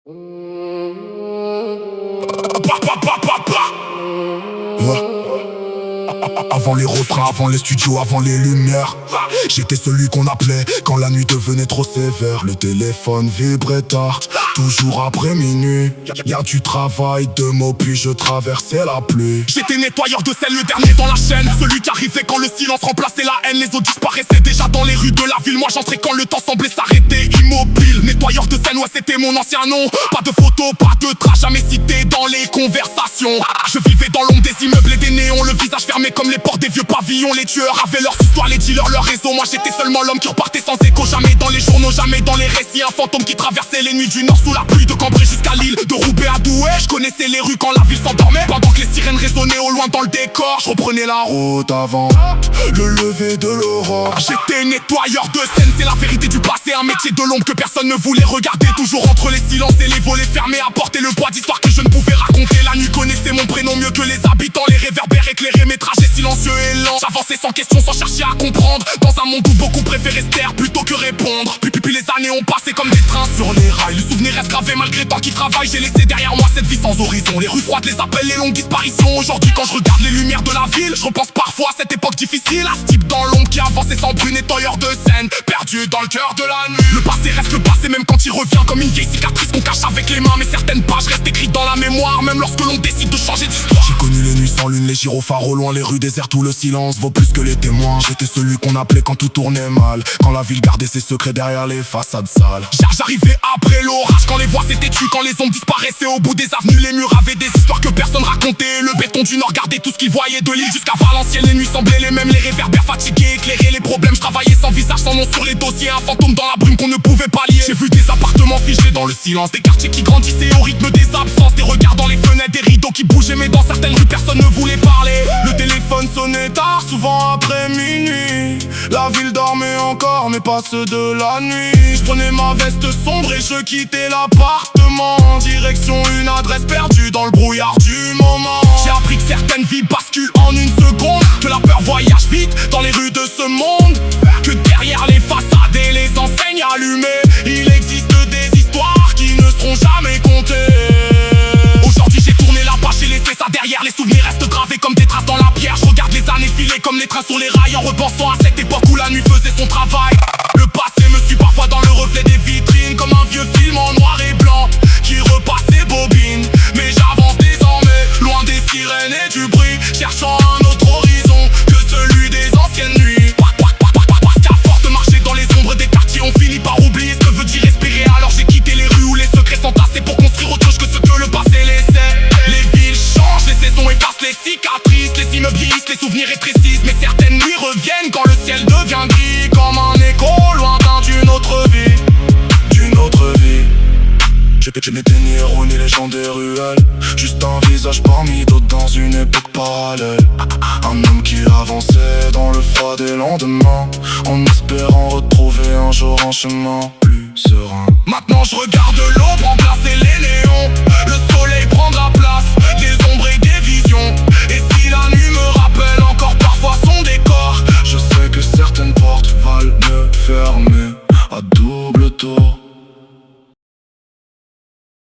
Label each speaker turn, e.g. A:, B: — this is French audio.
A: Avant les refrains, avant les studios, avant les lumières, j'étais celui qu'on appelait quand la nuit devenait trop sévère. Le téléphone vibrait tard, toujours après minuit. Y'a du travail, de mots, puis je traversais la pluie. J'étais nettoyeur de scène, le dernier dans la chaîne, celui qui arrivait quand le silence remplaçait la haine. Les autres disparaissaient déjà dans les rues de la ville. Moi j'entrais quand le temps semblait s'arrêter, immobile. Nettoyeur de scène, ouais c'était mon ancien nom. Pas de photos, pas de traces, jamais cité dans les conversations. Je vivais dans l'ombre des immeubles et des néons, le visage fermé comme les portes des vieux pavillons. Les tueurs avaient leurs histoires, les dealers leur réseau. Moi j'étais seulement l'homme qui repartait sans écho. Jamais dans les journaux, jamais dans les récits. Un fantôme qui traversait les nuits du nord sous la pluie. De Cambrai jusqu'à Lille, de Roubaix à Douai. Je connaissais les rues quand la ville s'endormait. Pendant que les sirènes résonnaient au loin dans le décor, je reprenais la route avant le lever de l'aurore. J'étais nettoyeur de scène, c'est la vérité du passé. Un métier de l'ombre que personne ne voulait regarder. Toujours entre les silences et les volets fermés, à porter le poids d'histoires que je ne pouvais raconter. La nuit connaissait mon prénom mieux que les habitants. Les réverbères éclairaient mes trajets silencieux et lents. J'avançais sans question, sans chercher à comprendre. Dans un monde où beaucoup préféraient se taire plutôt que répondre. Puis les années ont passé comme des trains sur les rails. Le souvenir reste gravé malgré tant qu'il travaille. J'ai laissé derrière moi cette vie sans horizon. Les rues froides, les appels, les longues disparitions. Aujourd'hui quand je regarde les lumières de la ville, je repense parfois à cette époque difficile. À ce type dans l'ombre qui avançait sans bruit, nettoyeur de scène, perdu dans le cœur de la nuit. Le passé reste le passé même quand il revient, comme une vieille cicatrice qu'on cache avec les mains. Mais certaines pages restent écrites dans la mémoire, même lorsque l'on décide de changer d'histoire. J'ai connu les nuits sans lune, les gyrophares au loin, les rues désertes où le silence vaut plus que les témoins. J'étais celui qu'on appelait quand tout tournait mal, quand la ville gardait ses secrets derrière les façades sales. J'arrivais après l'orage, quand les voix s'étaient tues, quand les ombres disparaissaient au bout des avenues. Les murs avaient des histoires que personne racontait. Le béton du nord gardait tout ce qu'il voyait de Lille jusqu'à Valenciennes. Les nuits semblaient les mêmes, les réverbères fatigués éclairaient les problèmes. Je travaillais sans visage, sans nom sur les dossiers. Un fantôme dans la brume qu'on ne pouvait pas lier. J'ai vu des appartements figés dans le silence, des quartiers qui grandissaient au rythme des absences. Des regards dans les fenêtres, des rideaux qui bougeaient, mais dans certaines rues personne ne voulait parler. Le téléphone sonnait tard, souvent après minuit. La ville dormait encore, mais pas ceux de la nuit. Je prenais ma veste sombre et je quittais l'appartement, en direction une adresse perdue dans le brouillard du moment. J'ai appris que certaines vies basculent en une seconde, que la peur voyage vite dans les rues de ce monde, que derrière les façades et les enseignes allumées, il existe des histoires qui ne seront jamais comptées. Aujourd'hui j'ai tourné la page, j'ai laissé ça derrière. Les souvenirs restent gravés comme des traces dans la pierre. Je regarde les années filer comme les trains sur les rails, en repensant à cette époque où la nuit faisait son travail. Le passé me suit parfois dans le reflet des vitrines, comme un vieux film en noir et blanc qui repasse ses bobines. Mais j'avance désormais, loin des sirènes et du bruit, cherchant un autre horizon que celui des anciennes nuits. Parce qu'à force de marcher dans les ombres des quartiers, on finit par oublier ce que veut dire respirer. Alors j'ai quitté les rues où les secrets sont tassés pour construire autre chose que ce que le passé laissait. Les villes changent, les saisons effacent les cicatrices, les immeubles vieillissent, les souvenirs rétrécissent. Mais certaines nuits reviennent quand le ciel devient gris, comme un écho lointain d'une autre vie. D'une autre vie. Je n'étais ni héros ni légende des ruelles, juste un visage parmi d'autres dans une époque parallèle. Un homme qui avançait dans le froid des lendemains, en espérant retrouver un jour un chemin plus serein. Maintenant je regarde l'aube en